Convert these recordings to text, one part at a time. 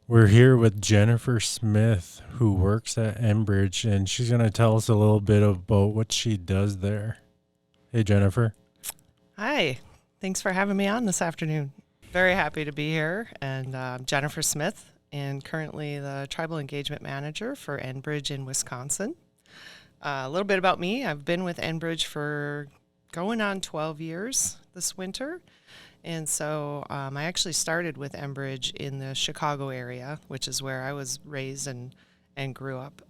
We're here with Jennifer Smith, who works at Enbridge, and she's going to tell us a little bit about what she does there. Hey, Jennifer. Hi, thanks for having me on this afternoon. Very happy to be here. And I'm Jennifer Smith, and currently the Tribal Engagement Manager for Enbridge in Wisconsin. A little bit about me: I've been with Enbridge for going on 12 years this winter. And so I actually started with Enbridge in the Chicago area, which is where I was raised and grew up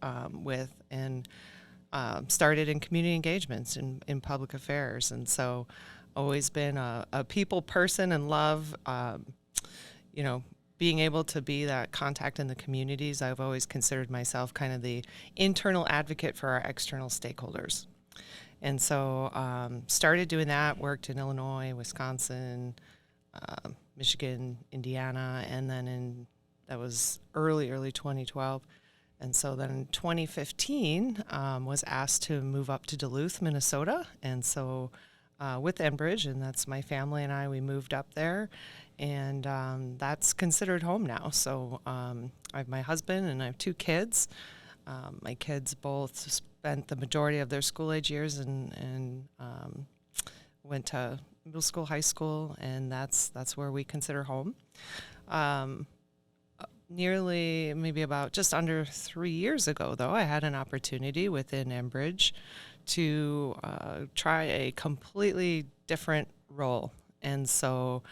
and started in community engagements in public affairs. And so always been a people person and love, you know, being able to be that contact in the communities. I've always considered myself kind of the internal advocate for our external stakeholders. And so started doing that, worked in Illinois, Wisconsin, Michigan, Indiana, and then that was early 2012. And so then in 2015, was asked to move up to Duluth, Minnesota. And so with Enbridge, and that's my family and I, we moved up there. And that's considered home now. So I have my husband and I have two kids. My kids both spent the majority of their school age years and went to middle school, high school, and that's where we consider home. Um, Nearly, maybe about just under 3 years ago, though, I had an opportunity within Enbridge to try a completely different role. And so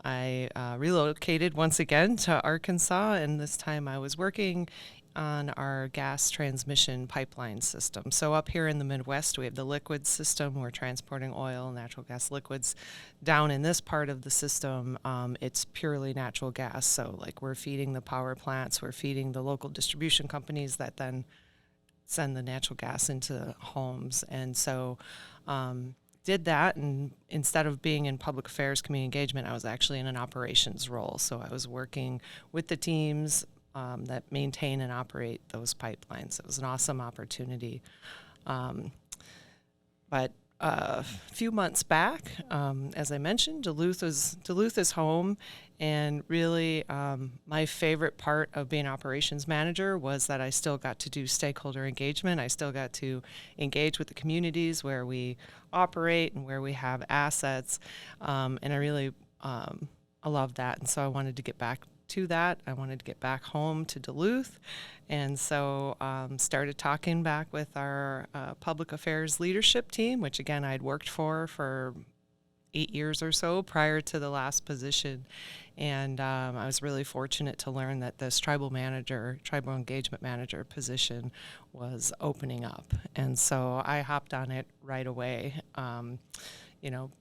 I relocated once again to Arkansas, and this time I was working on our gas transmission pipeline system. So up here in the Midwest, we have the liquid system. We're transporting oil, natural gas liquids. Down in this part of the system, it's purely natural gas. So like we're feeding the power plants, we're feeding the local distribution companies that then send the natural gas into homes. And so did that, and instead of being in public affairs community engagement, I was actually in an operations role. So I was working with the teams that maintain and operate those pipelines. It was an awesome opportunity. But a few months back, as I mentioned, Duluth is home, and really my favorite part of being operations manager was that I still got to do stakeholder engagement. I still got to engage with the communities where we operate and where we have assets, and I love that. And so I wanted to get back to that. I wanted to get back home to Duluth, and so started talking back with our public affairs leadership team, which again I'd worked for 8 years or so prior to the last position. And I was really fortunate to learn that this tribal engagement manager position was opening up. And so I hopped on it right away. You know,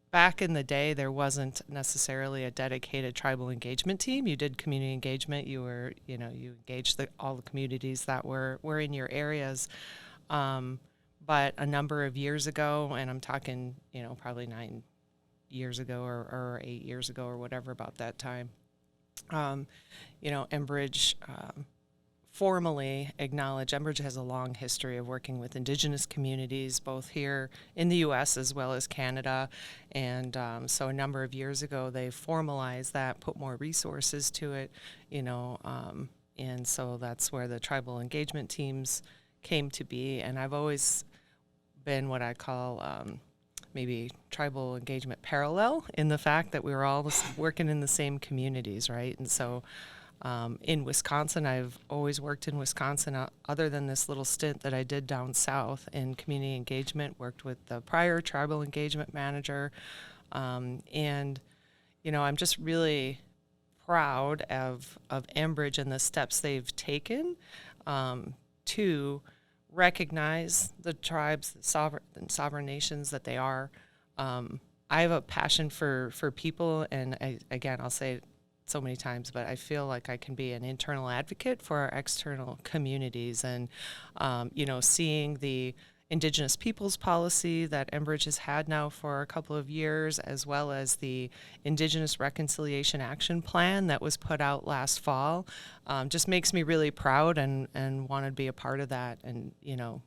Back in the day, there wasn't necessarily a dedicated tribal engagement team. You did community engagement. You engaged all the communities that were in your areas. But a number of years ago, and I'm talking, probably 9 years ago or 8 years ago or whatever, about that time, Enbridge formally acknowledge Enbridge has a long history of working with Indigenous communities, both here in the U.S. as well as Canada. And so a number of years ago, they formalized that, put more resources to it, and so that's where the tribal engagement teams came to be. And I've always been what I call maybe tribal engagement parallel, in the fact that we were all working in the same communities, right? And so in Wisconsin, I've always worked in Wisconsin, other than this little stint that I did down south in community engagement, worked with the prior tribal engagement manager. And I'm just really proud of Enbridge and the steps they've taken to recognize the tribes, the sovereign nations that they are. I have a passion for people, and I'll say it so many times, but I feel like I can be an internal advocate for our external communities. And seeing the Indigenous Peoples policy that Enbridge has had now for a couple of years, as well as the Indigenous Reconciliation Action Plan that was put out last fall, just makes me really proud and want to be a part of that and,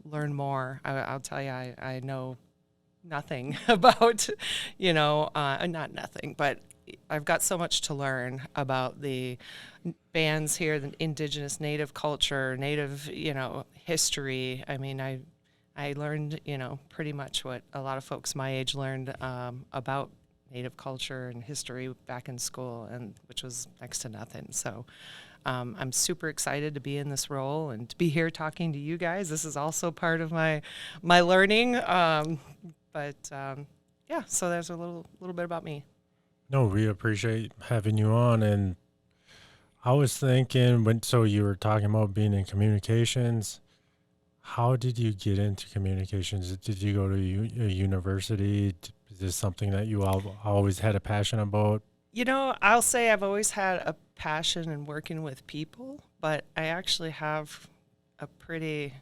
learn more. I'll tell you, I know nothing about, not nothing, but I've got so much to learn about the bands here, the indigenous native culture, native, history. I mean, I learned, pretty much what a lot of folks my age learned about native culture and history back in school, and which was next to nothing. So I'm super excited to be in this role and to be here talking to you guys. This is also part of my learning. Yeah, so there's a little bit about me. No, we appreciate having you on. And I was thinking, so you were talking about being in communications. How did you get into communications? Did you go to a university? Is this something that you always had a passion about? I'll say I've always had a passion in working with people, but I actually have a pretty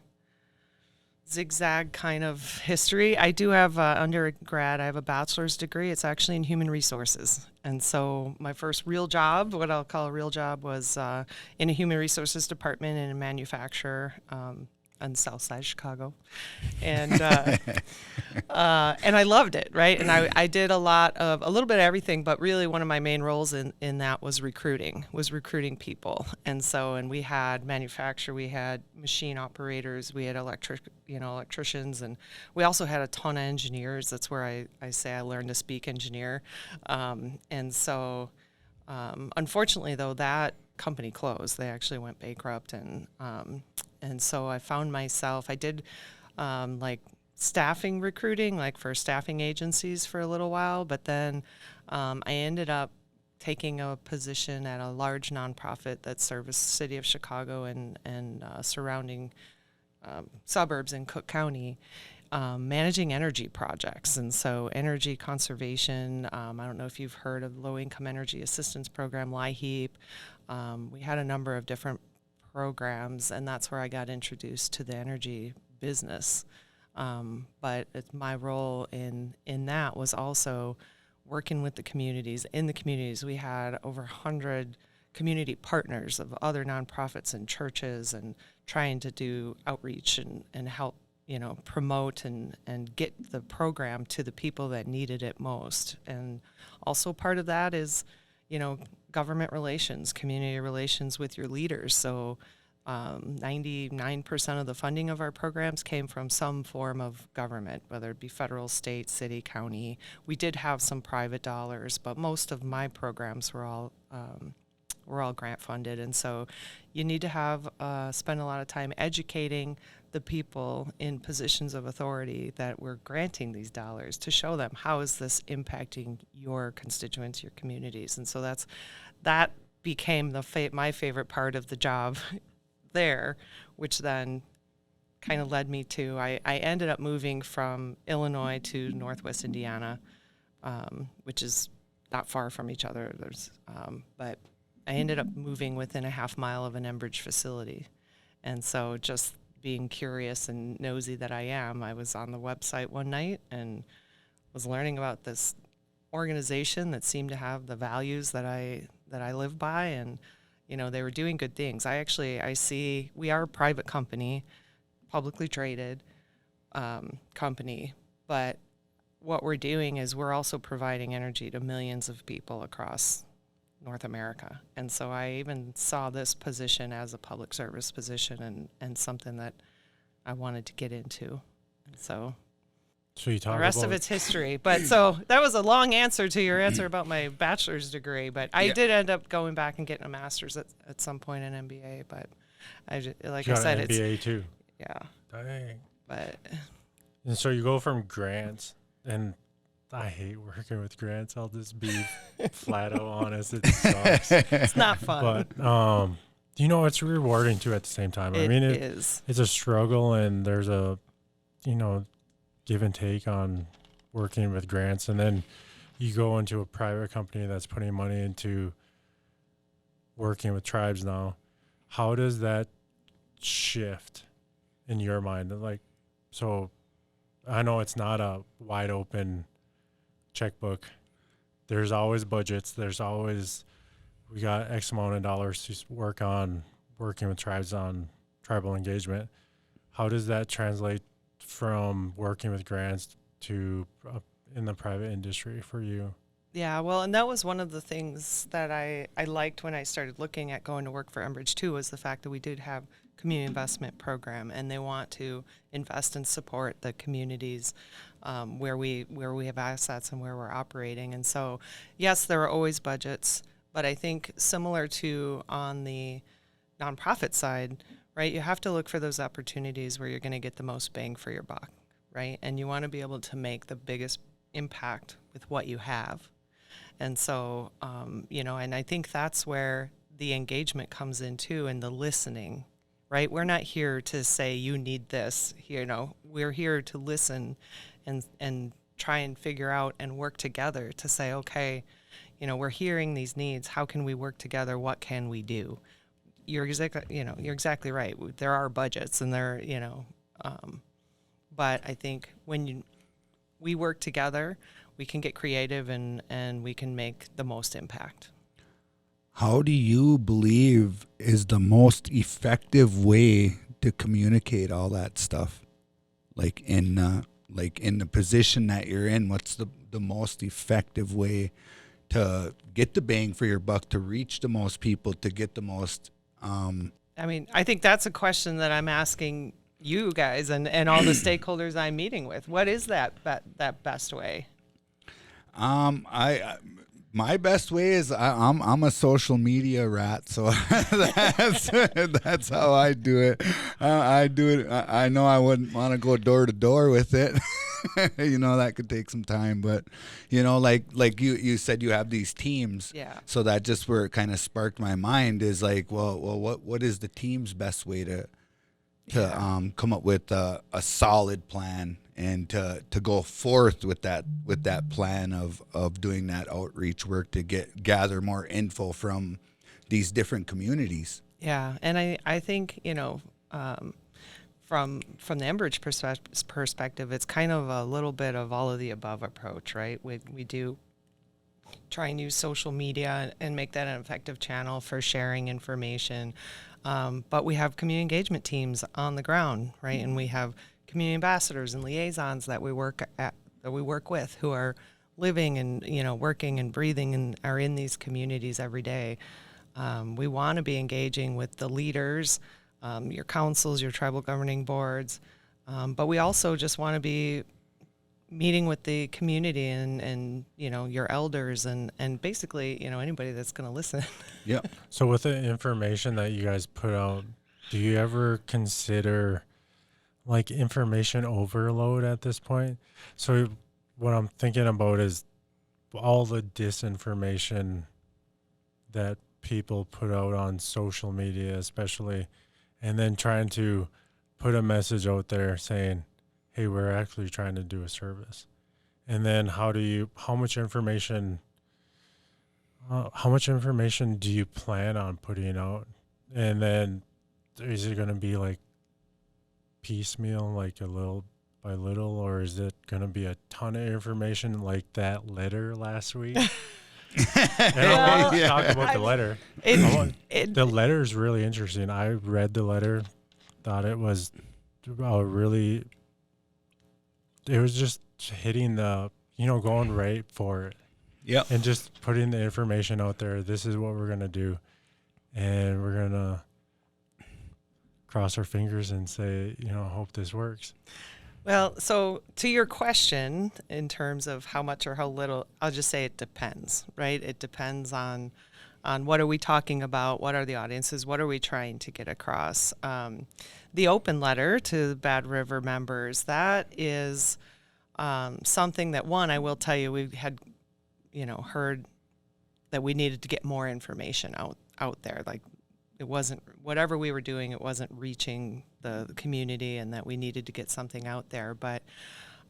zigzag kind of history. I do have undergrad. I have a bachelor's degree. It's actually in human resources. And so my first real job, what I'll call a real job, was in a human resources department in a manufacturer on the south side of Chicago. And and I loved it, right? And I did a little bit of everything, but really one of my main roles in that was recruiting people. And we had manufacture, we had machine operators, we had electricians, and we also had a ton of engineers. That's where I say I learned to speak engineer. Unfortunately, though, that company closed. They actually went bankrupt, and so I found myself, I did like staffing recruiting, like for staffing agencies for a little while, but then I ended up taking a position at a large nonprofit that serviced the city of Chicago and surrounding suburbs in Cook County, managing energy projects. And so energy conservation, I don't know if you've heard of the Low Income Energy Assistance Program, LIHEAP. We had a number of different programs, and that's where I got introduced to the energy business. But my role in that was also working with the communities. In the communities, we had over 100 community partners of other nonprofits and churches, and trying to do outreach and help promote and get the program to the people that needed it most. And also part of that is government relations, community relations with your leaders. So 99% of the funding of our programs came from some form of government, whether it be federal, state, city, county. We did have some private dollars, but most of my programs were all grant funded. And so you need to have spend a lot of time educating the people in positions of authority that we're granting these dollars, to show them how is this impacting your constituents, your communities. And so that became my favorite part of the job there, which then kind of led me to, I ended up moving from Illinois to Northwest Indiana, which is not far from each other. But I ended up moving within a half mile of an Enbridge facility. And so just being curious and nosy that I am, I was on the website one night and was learning about this organization that seemed to have the values that I live by, and they were doing good things. I see we are a private company, publicly traded company, but what we're doing is we're also providing energy to millions of people across North America. And so I even saw this position as a public service position and something that I wanted to get into. And so you talk the rest of it's history. But so that was a long answer to your answer about my bachelor's degree. But I did end up going back and getting a master's at some point in MBA. But like I said, it's MBA too. Yeah. Dang. But and so you go from grants, and I hate working with grants. I'll just be flat out honest. It sucks. It's not fun. But it's rewarding too at the same time. It is. It's a struggle, and there's a give and take on working with grants, and then you go into a private company that's putting money into working with tribes now. How does that shift in your mind? So I know it's not a wide open checkbook. There's always budgets. We got X amount of dollars to work on working with tribes on tribal engagement. How does that translate from working with grants to in the private industry for you? Yeah, well, and that was one of the things that I liked when I started looking at going to work for Enbridge too, was the fact that we did have community investment program, and they want to invest and support the communities where we have assets and where we're operating. And so, yes, there are always budgets, but I think similar to on the nonprofit side, right, you have to look for those opportunities where you're going to get the most bang for your buck, right? And you want to be able to make the biggest impact with what you have. And so, and I think that's where the engagement comes in too, and the listening, right? We're not here to say you need this, we're here to listen and try and figure out and work together to say, okay, we're hearing these needs. How can we work together? What can we do? You're exactly right. There are budgets, and but I think when we work together, we can get creative and we can make the most impact. How do you believe is the most effective way to communicate all that stuff? Like in the position that you're in, what's the most effective way to get the bang for your buck, to reach the most people, to get the most I think that's a question that I'm asking you guys and all the stakeholders I'm meeting with. What is that best way? My best way is I'm a social media rat, so that's how I do it. I do it. I know I wouldn't want to go door to door with it. That could take some time, but like you said, you have these teams. Yeah. So that just where it kind of sparked my mind is like, well, what is the team's best way to come up with a solid plan and to go forth with that plan of doing that outreach work to gather more info from these different communities. Yeah, and I think from the Enbridge perspective, it's kind of a little bit of all of the above approach, right? We do try and use social media and make that an effective channel for sharing information. But we have community engagement teams on the ground, right? And we have community ambassadors and liaisons that we work with, who are living and working and breathing and are in these communities every day. We want to be engaging with the leaders, your councils, your tribal governing boards, but we also just want to be meeting with the community and your elders and basically anybody that's going to listen. Yeah. So with the information that you guys put out, do you ever consider like information overload at this point? So what I'm thinking about is all the disinformation that people put out on social media, especially, and then trying to put a message out there saying, hey, we're actually trying to do a service. And then how much information do you plan on putting out? And then is it going to be like piecemeal, like a little by little, or is it going to be a ton of information like that letter last week? I want to talk about the letter. The letter is really interesting. I read the letter, thought it was it was just hitting going right for it. Yeah. And just putting the information out there. This is what we're going to do. And we're going to cross our fingers and say, hope this works. Well, so to your question, in terms of how much or how little, I'll just say it depends, right? It depends on what are we talking about, what are the audiences, what are we trying to get across. The open letter to Bad River members, that is something that, one, I will tell you, we had, heard that we needed to get more information out there. Like, it wasn't, whatever we were doing, it wasn't reaching the community, and that we needed to get something out there. But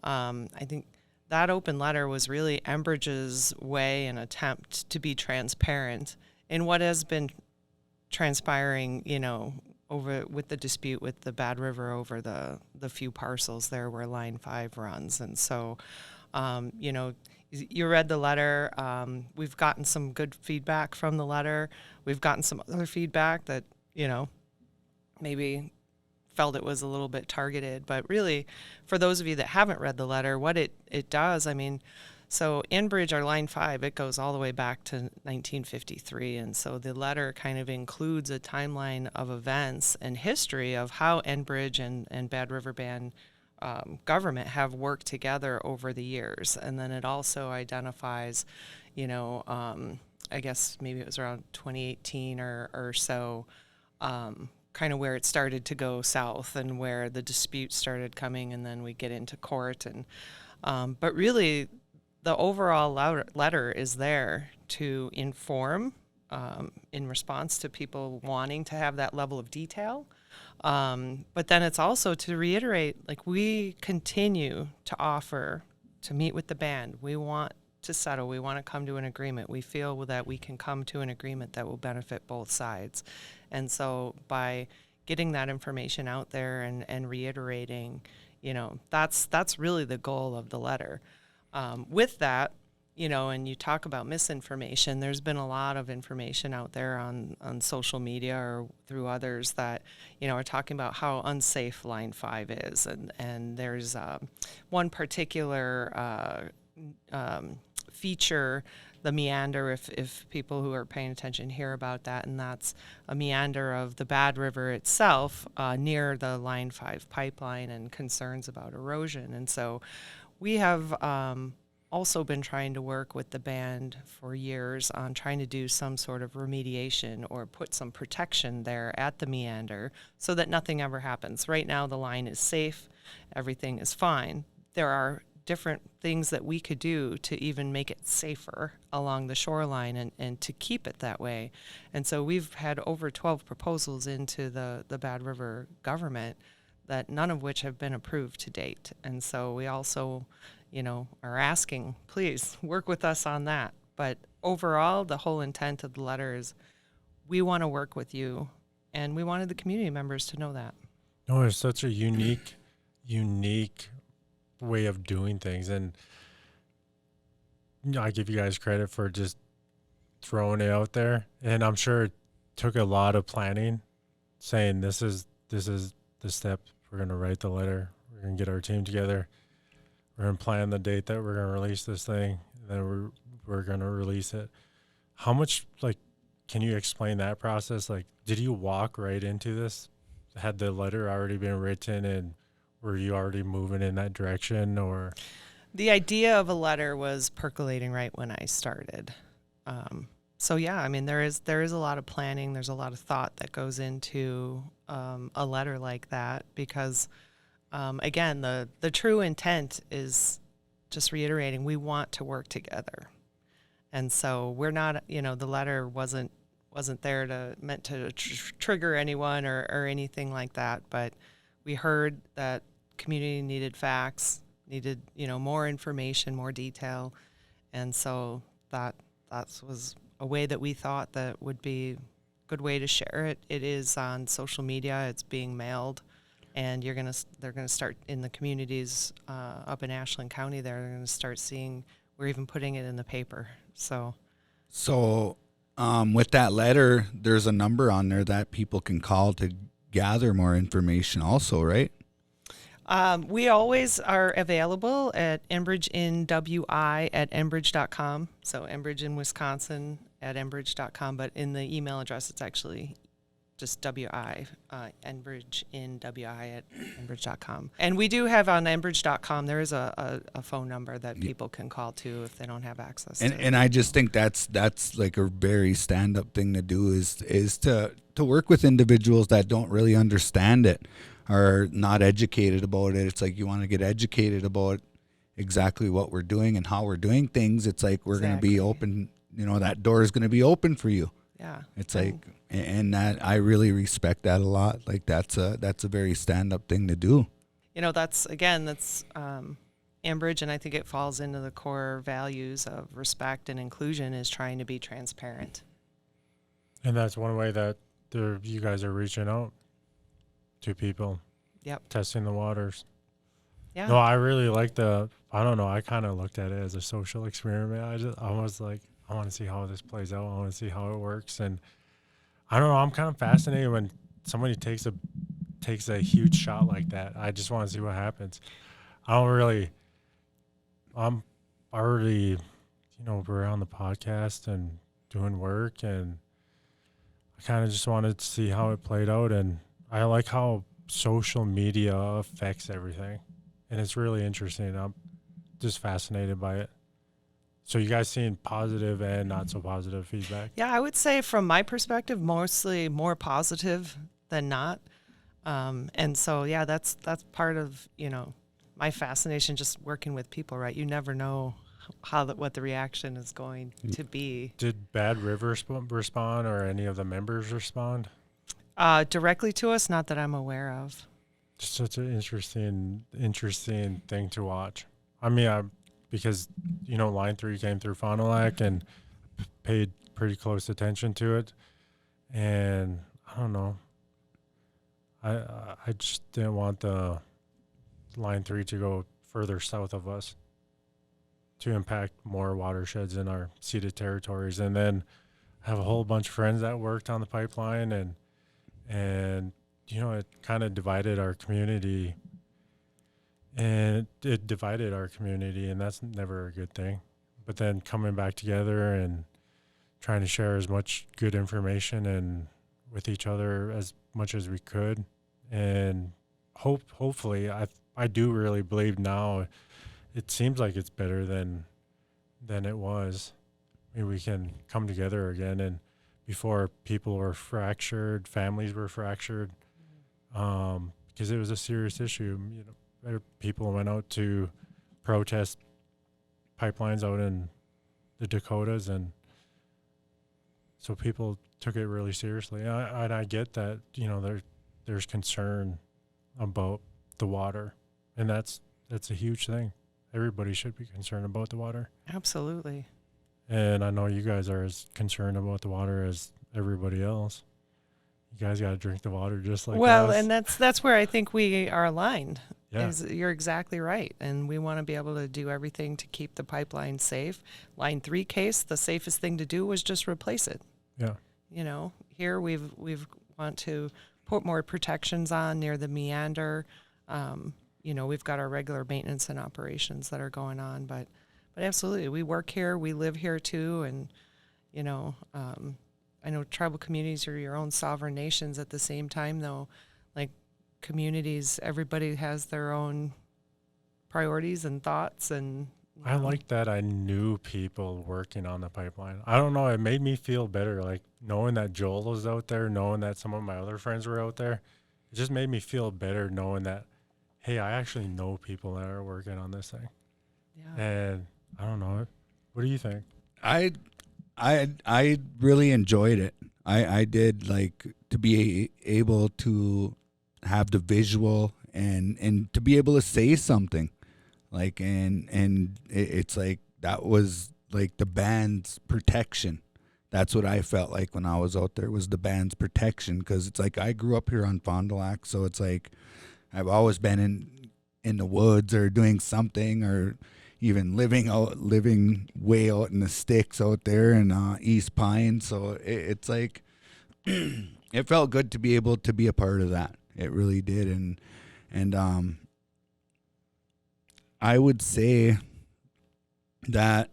I think that open letter was really Enbridge's way and attempt to be transparent in what has been transpiring, over with the dispute with the Bad River over the few parcels there where Line 5 runs. And so, you read the letter. We've gotten some good feedback from the letter. We've gotten some other feedback that, maybe felt it was a little bit targeted. But really, for those of you that haven't read the letter, what it does, So Enbridge, our Line 5, it goes all the way back to 1953. And so the letter kind of includes a timeline of events and history of how Enbridge and Bad River Band government have worked together over the years. And then it also identifies, I guess maybe it was around 2018 or so, kind of where it started to go south and where the disputes started coming, and then we get into court. And but really, the overall letter is there to inform in response to people wanting to have that level of detail. But then it's also to reiterate, like, we continue to offer to meet with the band. We want to settle. We want to come to an agreement. We feel that we can come to an agreement that will benefit both sides. And so by getting that information out there and reiterating, that's really the goal of the letter. With that, and you talk about misinformation, there's been a lot of information out there on social media or through others that, are talking about how unsafe Line 5 is. And there's one particular feature, the meander, if people who are paying attention hear about that, and that's a meander of the Bad River itself near the Line 5 pipeline and concerns about erosion. And so we have also been trying to work with the band for years on trying to do some sort of remediation or put some protection there at the meander so that nothing ever happens. Right now the line is safe, everything is fine. There are different things that we could do to even make it safer along the shoreline and to keep it that way. And so we've had over 12 proposals into the Bad River government, that none of which have been approved to date. And so we also, are asking, please work with us on that. But overall, the whole intent of the letter is we want to work with you, and we wanted the community members to know that. No, it's such a unique way of doing things, and I give you guys credit for just throwing it out there. And I'm sure it took a lot of planning, saying this is the step. We're going to write the letter. We're going to get our team together. We're going to plan the date that we're going to release this thing. Then we're going to release it. How much, can you explain that process? Did you walk right into this? Had the letter already been written, and were you already moving in that direction, or? The idea of a letter was percolating right when I started. So yeah, I mean, there is a lot of planning. There's a lot of thought that goes into a letter like that because, again, the true intent is just reiterating we want to work together, and so we're not. The letter wasn't there meant to trigger anyone or anything like that. But we heard that community needed facts, needed more information, more detail, and so that was a way that we thought that would be a good way to share it. It is on social media. It's being mailed, and they're gonna start in the communities up in Ashland County. They're gonna start seeing. We're even putting it in the paper. So with that letter, there's a number on there that people can call to gather more information. Also, right? We always are available at Enbridge in WI at Enbridge.com. So Enbridge in Wisconsin at Enbridge.com. But in the email address, it's actually just WI, Enbridge in WI at Enbridge.com. And we do have on Enbridge.com, there is a phone number that people can call to if they don't have access to it. And I just think that's like a very stand-up thing to do is to work with individuals that don't really understand it, are not educated about it. It's like you want to get educated about exactly what we're doing and how we're doing things. It's like we're going to be open, that door is going to be open for you. Yeah. It's and that I really respect that a lot. Like that's a very stand-up thing to do. That's Enbridge, and I think it falls into the core values of respect and inclusion is trying to be transparent. And that's one way that you guys are reaching out to people. Yep. Testing the waters. Yeah. No, I really like I don't know, I kind of looked at it as a social experiment. I was like, I want to see how this plays out. I want to see how it works. And I don't know, I'm kind of fascinated when somebody takes a huge shot like that. I just want to see what happens. I'm already, we're on the podcast and doing work, and I kind of just wanted to see how it played out. And I like how social media affects everything, and it's really interesting. I'm just fascinated by it. So you guys seeing positive and not so positive feedback? Yeah, I would say from my perspective, mostly more positive than not. And so, yeah, that's part of, my fascination just working with people, right? You never know what the reaction is going to be. Did Bad River respond, or any of the members respond? Directly to us, not that I'm aware of. Just such an interesting thing to watch. I mean, because Line 3 came through Fond du Lac and paid pretty close attention to it, and I don't know. I just didn't want the Line 3 to go further south of us to impact more watersheds in our ceded territories. And then I have a whole bunch of friends that worked on the pipeline, and it kind of divided our community. And it divided our community, and that's never a good thing. But then coming back together and trying to share as much good information and with each other as much as we could, and hopefully, I do really believe now it seems like it's better than it was. I mean, we can come together again, and before people were fractured, families were fractured, because it was a serious issue. People went out to protest pipelines out in the Dakotas, and so people took it really seriously. And I get that, there's concern about the water, and that's a huge thing. Everybody should be concerned about the water. Absolutely. And I know you guys are as concerned about the water as everybody else. You guys got to drink the water just like well, us. and that's where I think we are aligned. Yeah. You're exactly right. And we want to be able to do everything to keep the pipeline safe. Line 3 case, the safest thing to do was just replace it. Yeah. Here we've want to put more protections on near the meander. We've got our regular maintenance and operations that are going on, but absolutely, we work here, we live here too, and I know tribal communities are your own sovereign nations. At the same time, though, like communities, everybody has their own priorities and thoughts, and I like that I knew people working on the pipeline. I don't know, it made me feel better, like knowing that Joel was out there, knowing that some of my other friends were out there. It just made me feel better knowing that, hey, I actually know people that are working on this thing. Yeah. And I don't know, what do you think? I really enjoyed it. I did, like, to be able to have the visual and to be able to say something, like, and it's like that was like the band's protection. That's what I felt like when I was out there, was the band's protection, because it's like I grew up here on Fond du Lac, so it's like I've always been in the woods or doing something, or even living way out in the sticks out there in East Pine. So it's like it felt good to be able to be a part of that. It really did, and I would say that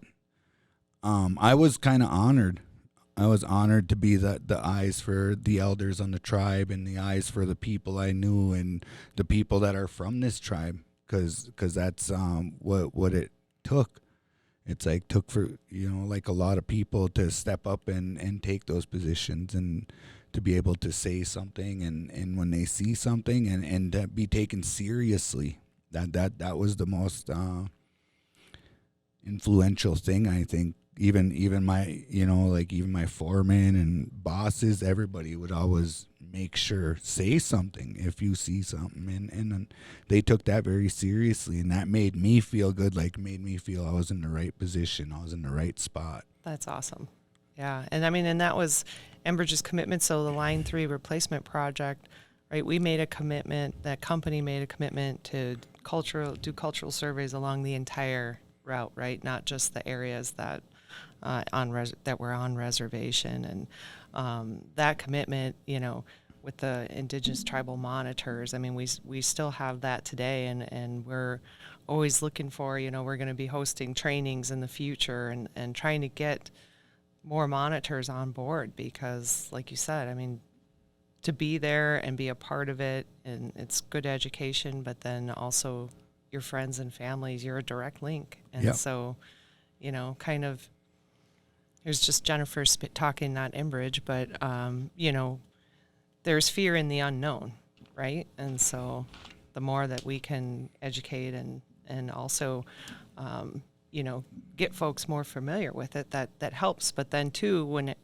I was kind of honored. I was honored to be the eyes for the elders on the tribe, and the eyes for the people I knew and the people that are from this tribe, because that's what it took. It's like took for, like a lot of people to step up and take those positions, and to be able to say something, and when they see something and to be taken seriously. That was the most influential thing, I think. Even my even my foreman and bosses, everybody would always make sure, say something if you see something, and they took that very seriously, and that made me feel good, made me feel I was in the right position, I was in the right spot. That's awesome. Yeah, and that was Enbridge's commitment. So the Line 3 replacement project, right? We made a commitment. That company made a commitment to do cultural surveys along the entire route, right? Not just the areas that that were on reservation, and that commitment, with the Indigenous tribal monitors. I mean, we still have that today, and we're always looking for, we're going to be hosting trainings in the future and trying to get more monitors on board because, like you said, I mean, to be there and be a part of it, and it's good education, but then also your friends and families, you're a direct link. And Yep. so, kind of, here's just Jennifer talking, not Enbridge, but, there's fear in the unknown, right? And so the more that we can educate and also, get folks more familiar with it, that helps. But then too, when,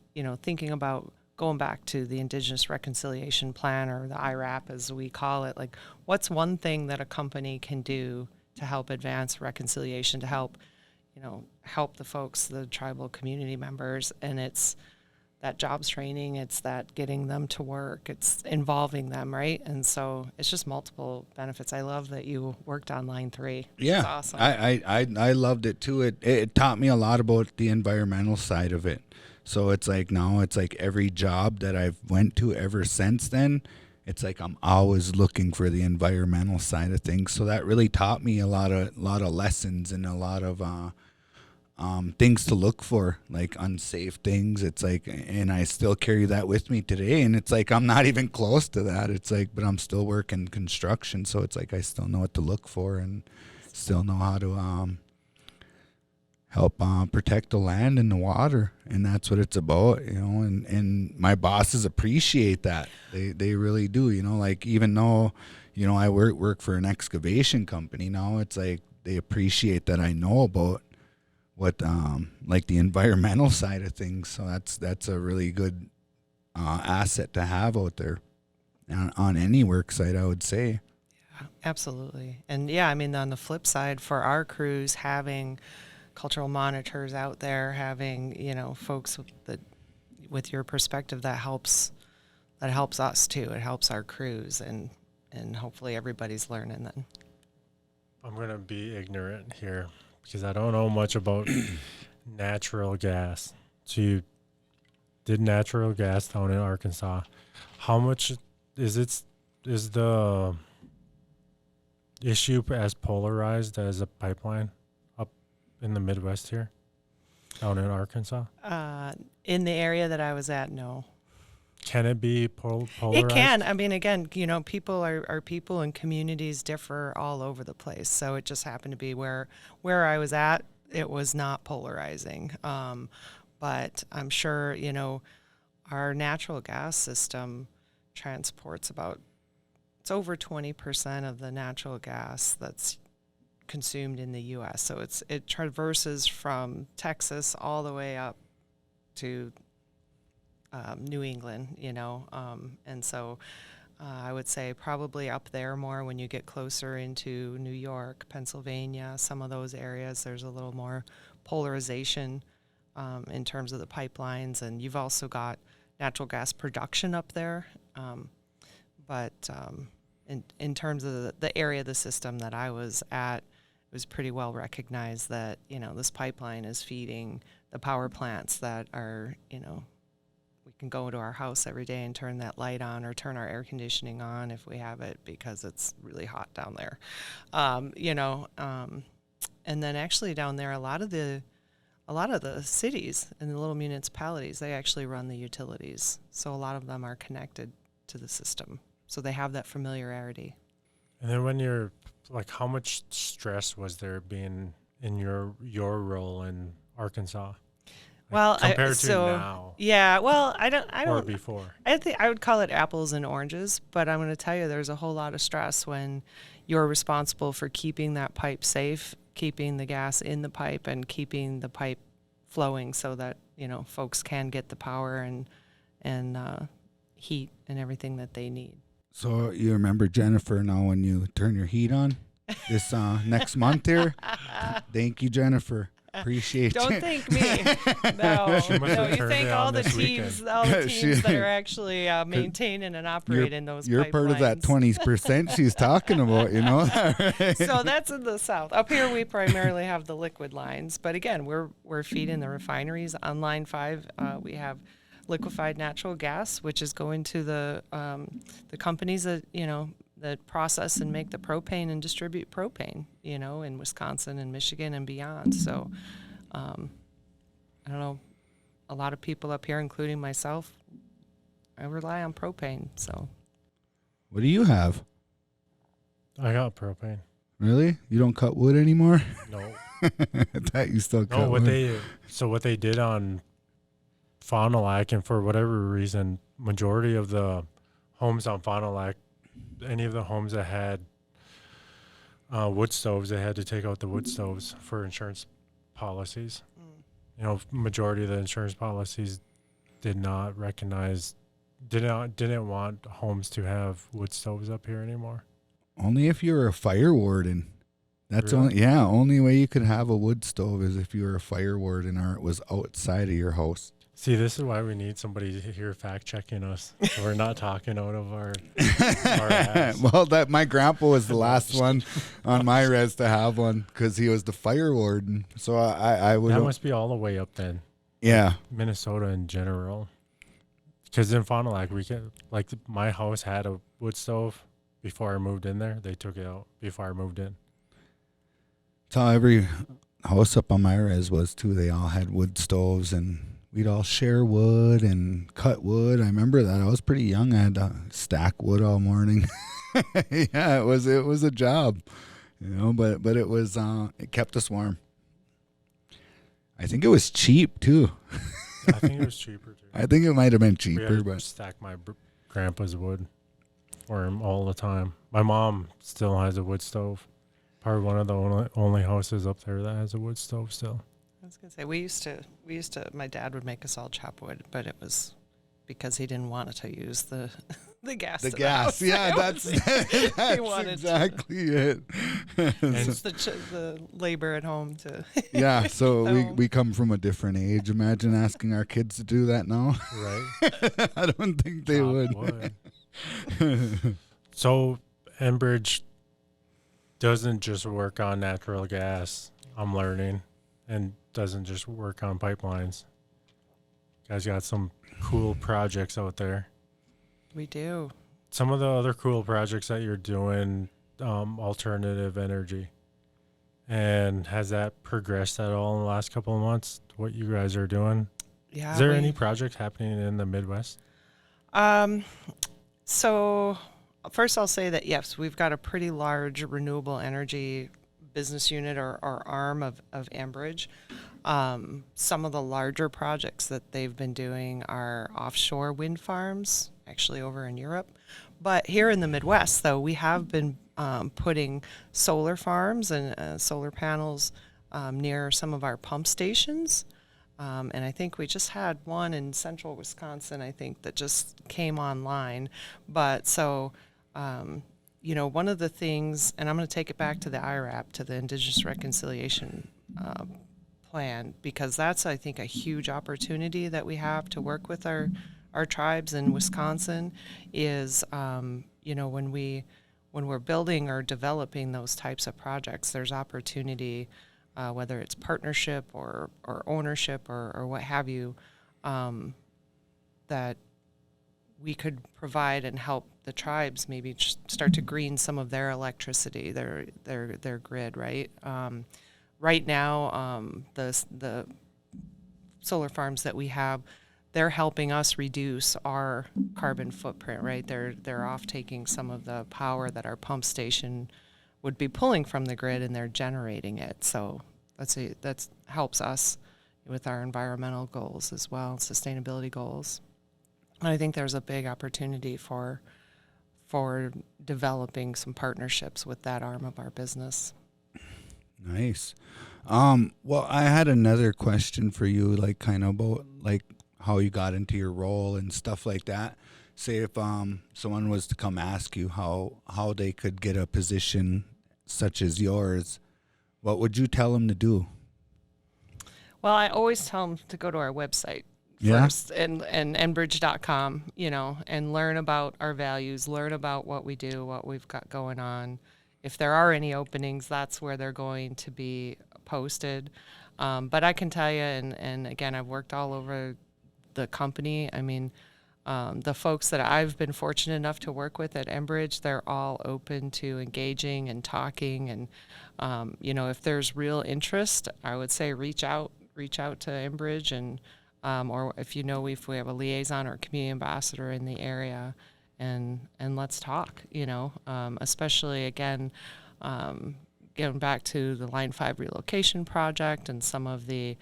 thinking about going back to the Indigenous Reconciliation Plan, or the IRAP as we call it, like what's one thing that a company can do to help advance reconciliation, to help, help the folks, the tribal community members, and it's that jobs training, it's that getting them to work, it's involving them, right? And so it's just multiple benefits. I love that you worked on line 3. Yeah, It's awesome. I loved it too. It taught me a lot about the environmental side of it. So it's like now it's like every job that I've went to ever since then, it's like I'm always looking for the environmental side of things. So that really taught me a lot of lessons and a lot of things to look for, like unsafe things. It's like, and I still carry that with me today. And it's like I'm not even close to that. It's like, but I'm still working construction, so it's like I still know what to look for and still know how to help protect the land and the water, and that's what it's about, and my bosses appreciate that. They really do, like even though, I work for an excavation company now, it's like they appreciate that I know about what like the environmental side of things. So that's a really good asset to have out there on any work site, I would say. Yeah, absolutely. And yeah, I mean, on the flip side, for our crews, having cultural monitors out there, having, folks with your perspective, that helps us too. It helps our crews, and hopefully everybody's learning then. I'm going to be ignorant here because I don't know much about natural gas. So you did natural gas down in Arkansas. How much is the issue as polarized as a pipeline up in the Midwest here, down in Arkansas? In the area that I was at, no. Can it be polarized? It can. I mean, again, people are people, and communities differ all over the place. So it just happened to be where I was at, it was not polarizing. But I'm sure, our natural gas system transports it's over 20% of the natural gas that's consumed in the U.S. So it traverses from Texas all the way up to New England, and so I would say probably up there more when you get closer into New York, Pennsylvania, some of those areas, there's a little more polarization in terms of the pipelines, and you've also got natural gas production up there, but in terms of the area of the system that I was at, it was pretty well recognized that, this pipeline is feeding the power plants that are, we can go to our house every day and turn that light on or turn our air conditioning on if we have it because it's really hot down there. And then actually down there, a lot of the cities and the little municipalities, they actually run the utilities. So a lot of them are connected to the system. So they have that familiarity. And then when you're like, how much stress was there being in your role in Arkansas? Well, compared to now. Yeah, well, I don't. Or before. I think I would call it apples and oranges, but I'm going to tell you, there's a whole lot of stress when you're responsible for keeping that pipe safe, keeping the gas in the pipe, and keeping the pipe flowing so that folks can get the power and heat and everything that they need. So you remember Jennifer now when you turn your heat on this next month here? Thank you, Jennifer. Appreciate Don't you. thank me. No, you thank all the teams that are actually maintaining and operating those pipelines. You're part of that 20% she's talking about, Right? So that's in the south. Up here, we primarily have the liquid lines, but again, we're feeding the refineries. On line 5, we have liquefied natural gas, which is going to the companies that that process and make the propane and distribute propane, you know, in Wisconsin and Michigan and beyond. So, I don't know, a lot of people up here, including myself, I rely on propane. So, What do you have? I got propane. Really? You don't cut wood anymore? No. I thought you still cut No, wood. what they did on Fond du Lac, and for whatever reason, majority of the homes on Fond du Lac, any of the homes that had wood stoves, they had to take out the wood stoves for insurance policies. You know, majority of the insurance policies didn't want homes to have wood stoves up here anymore. Only if you're a fire warden. That's Really? only way you could have a wood stove is if you were a fire warden or it was outside of your house. See, this is why we need somebody here fact checking us. So we're not talking out of our ass. Well, that my grandpa was the last one on my res to have one because he was the fire warden. So I would. That must be all the way up then. Yeah. Minnesota in general. Because in Fond du Lac, my house had a wood stove before I moved in there. They took it out before I moved in. That's how every house up on my res was too. They all had wood stoves and we'd all share wood and cut wood. I remember that. I was pretty young. I had to stack wood all morning. Yeah, it was a job, you know. But it was it kept us warm. I think it was cheap too. I think it was cheaper too. I think it might have been We cheaper, had to but stack my grandpa's wood for him all the time. My mom still has a wood stove. Probably one of the only houses up there that has a wood stove still. I was gonna say we used to. My dad would make us all chop wood, but it was because he didn't want to use the gas. the to gas. house. Yeah, It that's was- that's wanted exactly it. It's the labor at home to. Yeah, so So- we come from a different age. Imagine asking our kids to do that now. Right? I don't think they Chop would. wood. So Enbridge doesn't just work on natural gas, I'm learning, and doesn't just work on pipelines. You guys got some cool projects out there. We do. Some of the other cool projects that you're doing, alternative energy. And has that progressed at all in the last couple of months, what you guys are doing? Yeah. Is there any project happening in the Midwest? So first I'll say that yes, we've got a pretty large renewable energy business unit or arm of Enbridge. Some of the larger projects that they've been doing are offshore wind farms, actually over in Europe. But here in the Midwest, though, we have been putting solar farms and solar panels near some of our pump stations. And I think we just had one in central Wisconsin, I think, that just came online. But so, you know, one of the things, and I'm going to take it back to the IRAP, to the Indigenous Reconciliation Plan, because that's, I think, a huge opportunity that we have to work with our tribes in Wisconsin is, you know, when we're building or developing those types of projects, there's opportunity, whether it's partnership or ownership or what have you, that we could provide and help the tribes maybe start to green some of their electricity, their grid, right? Right now, the solar farms that we have, they're helping us reduce our carbon footprint, right? They're off taking some of the power that our pump station would be pulling from the grid, and they're generating it. So that helps us with our environmental goals as well, sustainability goals. And I think there's a big opportunity for developing some partnerships with that arm of our business. Nice. Well, I had another question for you, like kind of about like how you got into your role and stuff like that. Say if someone was to come ask you how they could get a position such as yours, what would you tell them to do? Well, I always tell them to go to our website Yeah. first and enbridge.com, you know, and learn about our values, learn about what we do, what we've got going on. If there are any openings, that's where they're going to be posted. But I can tell you, and again, I've worked all over the company. I mean, The folks that I've been fortunate enough to work with at Enbridge, they're all open to engaging and talking. And, if there's real interest, I would say reach out to Enbridge, and, or if if we have a liaison or a community ambassador in the area, and let's talk, especially again, getting back to the Line 5 relocation project and some of the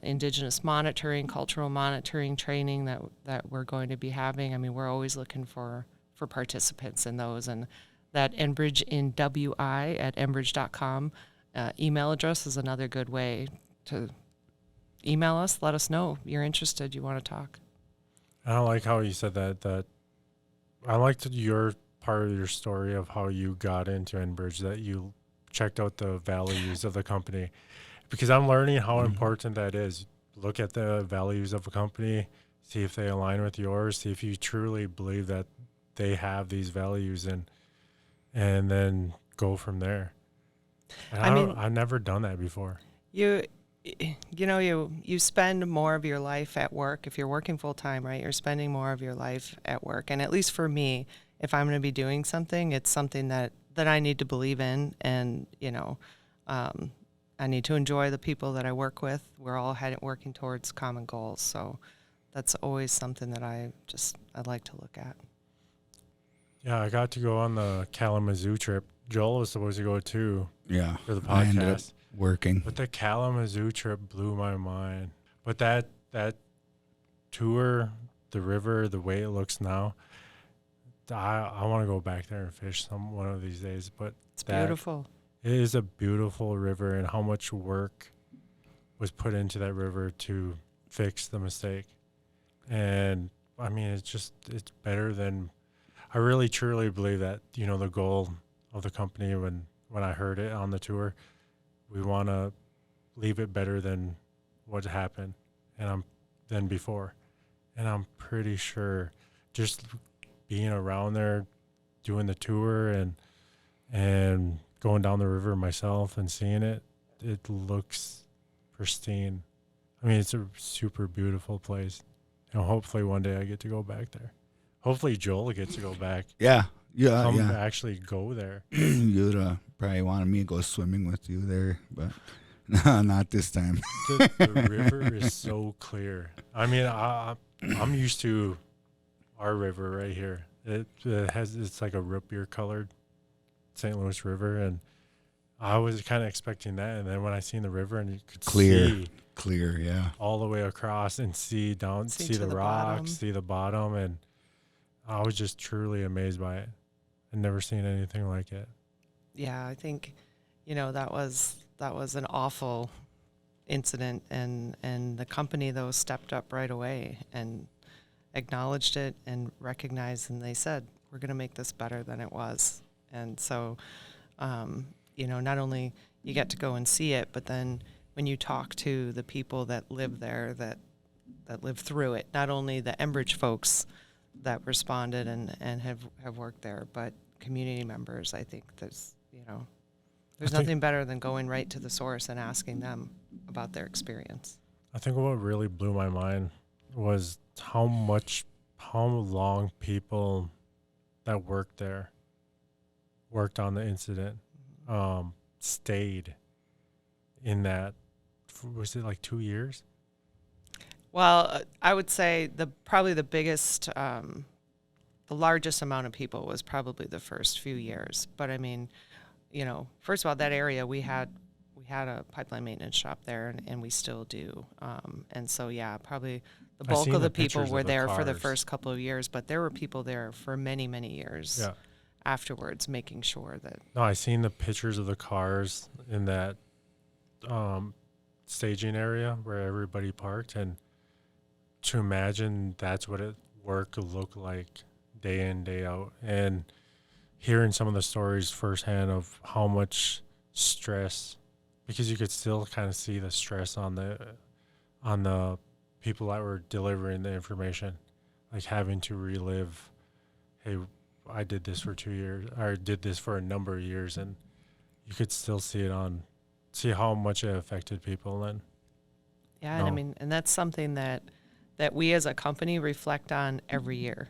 Indigenous monitoring, cultural monitoring training that we're going to be having. I mean, we're always looking for participants in those. And that Enbridge in WI at enbridge.com email address is another good way to email us. Let us know you're interested, you want to talk. I don't like how you said that I liked your part of your story of how you got into Enbridge, that you checked out the values of the company, because I'm learning how important that is. Look at the values of a company, see if they align with yours, see if you truly believe that they have these values, and then go from there. And I've never done that before. You spend more of your life at work. If you're working full time, right, you're spending more of your life at work. And at least for me, if I'm going to be doing something, it's something that I need to believe in, and I need to enjoy the people that I work with. We're all working towards common goals. So that's always something that I'd like to look at. Yeah, I got to go on the Kalamazoo trip. Joel was supposed to go too. Yeah. For the podcast. I ended up working. But the Kalamazoo trip blew my mind. But that tour, the river, the way it looks now, I want to go back there and fish one of these days. But it's beautiful. It is a beautiful river, and how much work was put into that river to fix the mistake. And I mean, it's better than, I really truly believe that, the goal of the company when I heard it on the tour, we want to leave it better than what happened than before. And I'm pretty sure just being around there, doing the tour and going down the river myself and seeing it looks pristine. I mean, it's a super beautiful place. Hopefully one day I get to go back there. Hopefully Joel gets to go back. Yeah. Actually go there. You'd probably wanted me to go swimming with you there, but no, not this time. The river is so clear. I mean, I'm used to our river right here. It's like a root beer colored St. Louis River, and I was kind of expecting that, and then when I seen the river and you could see clear, yeah, all the way across and see the rocks, bottom. See the bottom, and I was just truly amazed by it. I'd never seen anything like it. Yeah, I think that was an awful incident, and the company though stepped up right away and acknowledged it and recognized, and they said, we're going to make this better than it was. And so, not only you get to go and see it, but then when you talk to the people that live there, that live through it, not only the Enbridge folks that responded and have worked there, but community members, I think there's nothing better than going right to the source and asking them about their experience. I think what really blew my mind was how long people that worked on the incident, stayed in that, was it like 2 years? Well, I would say probably the biggest, the largest amount of people was probably the first few years. But I mean, first of all, that area we had a pipeline maintenance shop there, and we still do. And so, yeah, probably the bulk of the people were there for the first couple of years, but there were people there for many, many years afterwards, making sure that. No, I seen the pictures of the cars in that staging area where everybody parked, and to imagine that's what work looked like day in, day out, and hearing some of the stories firsthand of how much stress, because you could still kind of see the stress on the people that were delivering the information, like having to relive, hey, I did this for 2 years, or did this for a number of years, and you could still see how much it affected people then. Yeah, and I mean, and that's something that that we as a company reflect on every year.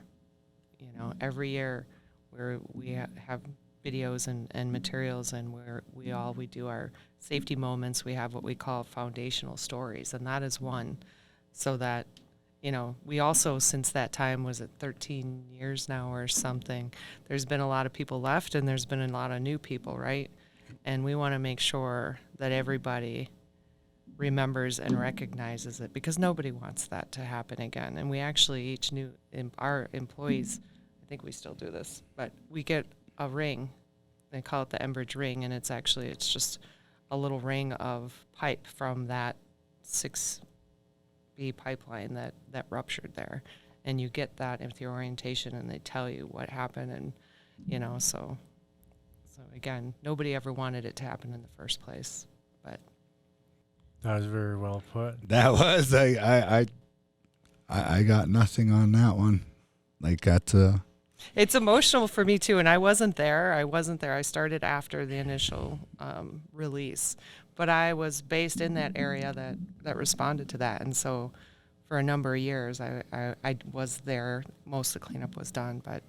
You know, every year where we have videos and materials, and where we do our safety moments. We have what we call foundational stories, and that is one. So that, you know, we also, since that time, was it 13 years now or something, there's been a lot of people left and there's been a lot of new people, right? And we want to make sure that everybody remembers and recognizes it, because nobody wants that to happen again. And we actually, our employees, I think we still do this, but we get a ring. They call it the Enbridge ring, and it's just a little ring of pipe from that 6B pipeline that ruptured there. And you get that with your orientation, and they tell you what happened. And, you know, so again, nobody ever wanted it to happen in the first place, but That was very well put. That was I got nothing on that one. Like that's it's emotional for me too. And I wasn't there. I started after the initial release, but I was based in that area that responded to that. And so for a number of years, I was there. Most of the cleanup was done, but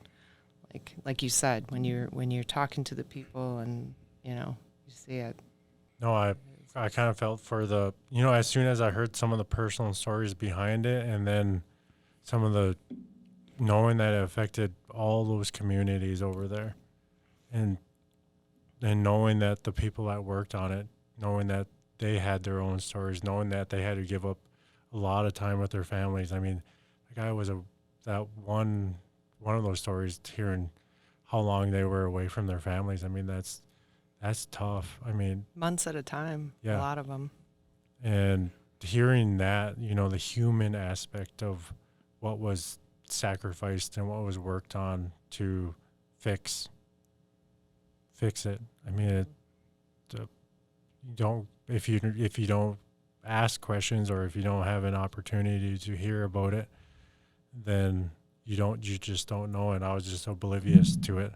like you said, when you're talking to the people and, you know, you see it. No, I kind of felt for the, you know, as soon as I heard some of the personal stories behind it, and then some of the, knowing that it affected all those communities over there, and knowing that the people that worked on it, knowing that they had their own stories, knowing that they had to give up a lot of time with their families. I mean, the guy was that one of those stories, hearing how long they were away from their families. I mean, that's tough. I mean, Months at a time, yeah. A lot of them. And hearing that, you know, the human aspect of what was sacrificed and what was worked on to fix it. I mean, if you don't ask questions, or if you don't have an opportunity to hear about it, then you just don't know. And I was just oblivious to it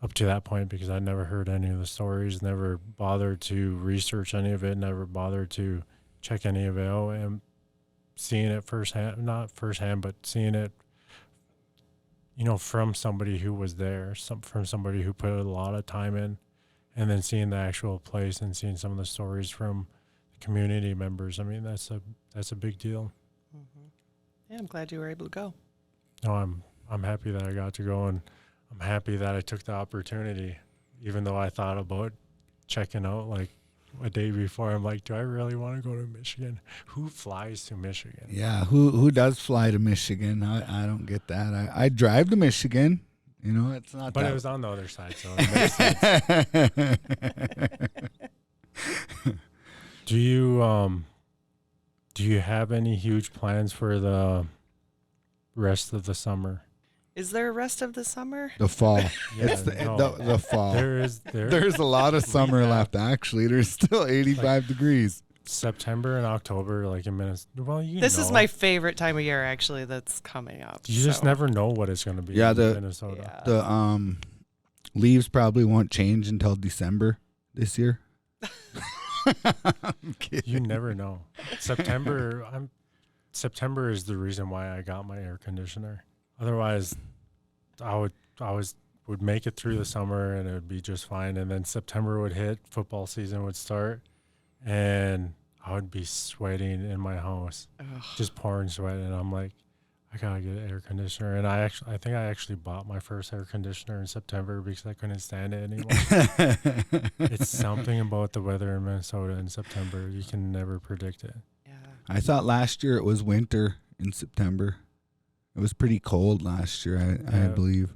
up to that point, because I never heard any of the stories, never bothered to research any of it, never bothered to check any of it out. And seeing it not firsthand, but seeing it, you know, from somebody who was there, from somebody who put a lot of time in, and then seeing the actual place and seeing some of the stories from the community members. I mean, that's a big deal. Mm-hmm. Yeah, I'm glad you were able to go. No, I'm happy that I got to go, and I'm happy that I took the opportunity, even though I thought about checking out like a day before. I'm like, do I really want to go to Michigan? Who flies to Michigan? yeah. Who does fly to Michigan? I don't get that. I drive to Michigan. You know, it's not. But that it was on the other side, so it makes sense. Do you have any huge plans for the rest of the summer? Is there a rest of the summer? the fall. Yeah, It's the fall. There's There's a lot of summer left. Actually, there's still 85 degrees. September and October, like in Minnesota. Well, This is my favorite time of year, actually, that's coming up. You just never know what it's going to be. Yeah, in Minnesota. Yeah. The leaves probably won't change until December this year. I'm kidding. You never know. September is the reason why I got my air conditioner. Otherwise, I would make it through the summer and it would be just fine. And then September would hit, football season would start, and I would be sweating in my house, just pouring sweat. And I'm like, I gotta get an air conditioner. And I think I actually bought my first air conditioner in September because I couldn't stand it anymore. It's something about the weather in Minnesota in September. You can never predict it. Yeah. I thought last year it was winter in September. It was pretty cold last year, I believe.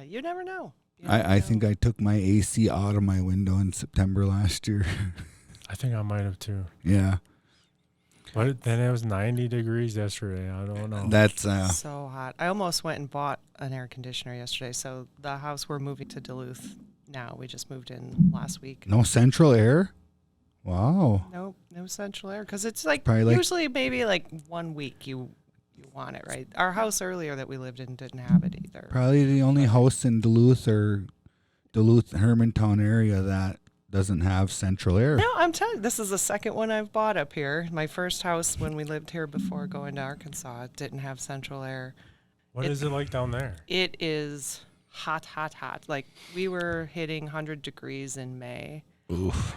You never know. I think I took my AC out of my window in September last year. I think I might have too. Yeah. But then it was 90 degrees yesterday. I don't know. That's so hot. I almost went and bought an air conditioner yesterday. So the house we're moving to Duluth now. We just moved in last week. no central air? Wow. Nope, no central air, because it's like Probably like- usually maybe like 1 week you want it, right? Our house earlier that we lived in didn't have it either. Probably the only house in Duluth or Duluth Hermantown area that doesn't have central air. No, I'm telling you, this is the second one I've bought up here. My first house when we lived here before going to Arkansas didn't have central air. What is it like down there? It is hot, hot, hot. Like we were hitting 100 degrees in May. Oof.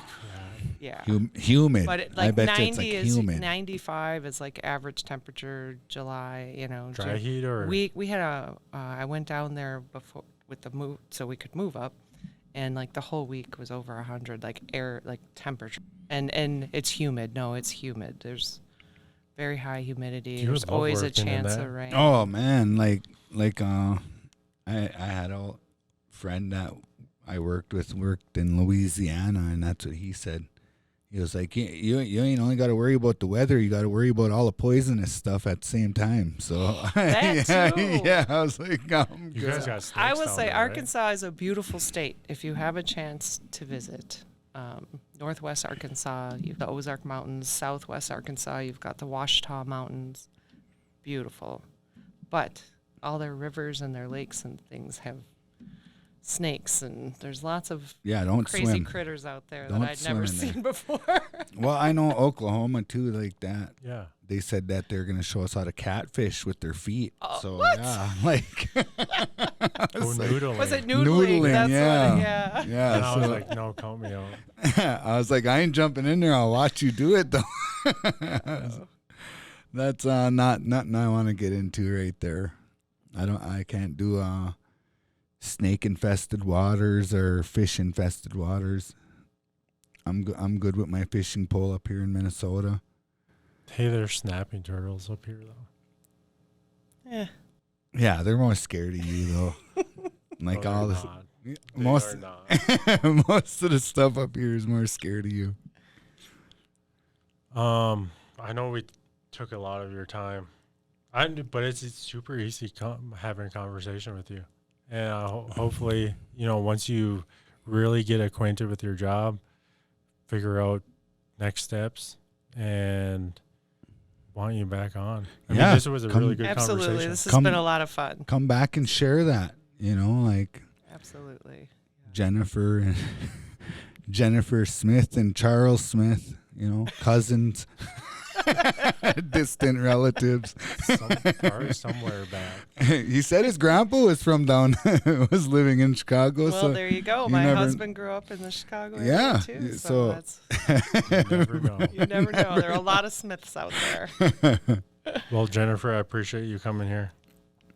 Yeah. Humid. But it, I like bet 90 you it's like is humid. 95 is like average temperature July, Dry heat or we had I went down there before with the move so we could move up, and like the whole week was over 100 like air like temperature. And it's humid. No, it's humid. There's very high humidity. You There's love always a working in chance that. of rain. Oh man, I had a friend that I worked in Louisiana, and that's what he said. He was like, you ain't only got to worry about the weather, you got to worry about all the poisonous stuff at the same time. So That too. yeah, I was like, I'm you good. guys got snakes I will down say there, right? Arkansas is a beautiful state if you have a chance to visit. Northwest Arkansas, you've got the Ozark Mountains. Southwest Arkansas, you've got the Ouachita Mountains. Beautiful. But all their rivers and their lakes and things have snakes, and there's lots of Don't crazy swim. critters out there Don't that I'd never swim in there. seen before. Well, I know Oklahoma too, like that. Yeah. They said that they're gonna show us how to catfish with their feet. Oh, So what? yeah, like Go like- noodling. Was it Noodling, noodling? That's yeah. what, yeah. yeah. And I was so- like, no, count me out. I was like, I ain't jumping in there. I'll watch you do it though. That's not nothing I want to get into right there. I can't do snake infested waters or fish infested waters. I'm good with my fishing pole up here in Minnesota. Hey, there's snapping turtles up here though. Eh. Yeah, they're more scared of you though. Like No, all they're this, not. They most are not. most of the stuff up here is more scared of you. I know we took a lot of your time, but it's super easy having a conversation with you, and hopefully, once you really get acquainted with your job, figure out next steps, and want you back on. I mean, this was a really good Absolutely. conversation. This has been a lot of fun. Come back and share that. Like Absolutely. Jennifer Smith and Charles Smith, cousins, distant relatives. Probably somewhere back. He said his grandpa was from was living in Chicago. Well, so there you go. you My never- husband grew up in the Chicago area Yeah, too. so- That's, You never know. you never know. There are a lot of Smiths out there. Well, Jennifer, I appreciate you coming here.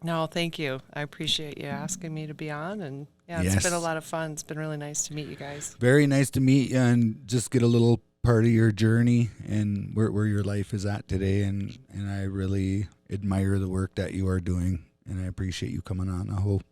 No, thank you. I appreciate you asking me to be on, and it's Yes. been a lot of fun. It's been really nice to meet you guys. Very nice to meet you and just get a little part of your journey and where your life is at today. And I really admire the work that you are doing, and I appreciate you coming on. I hope.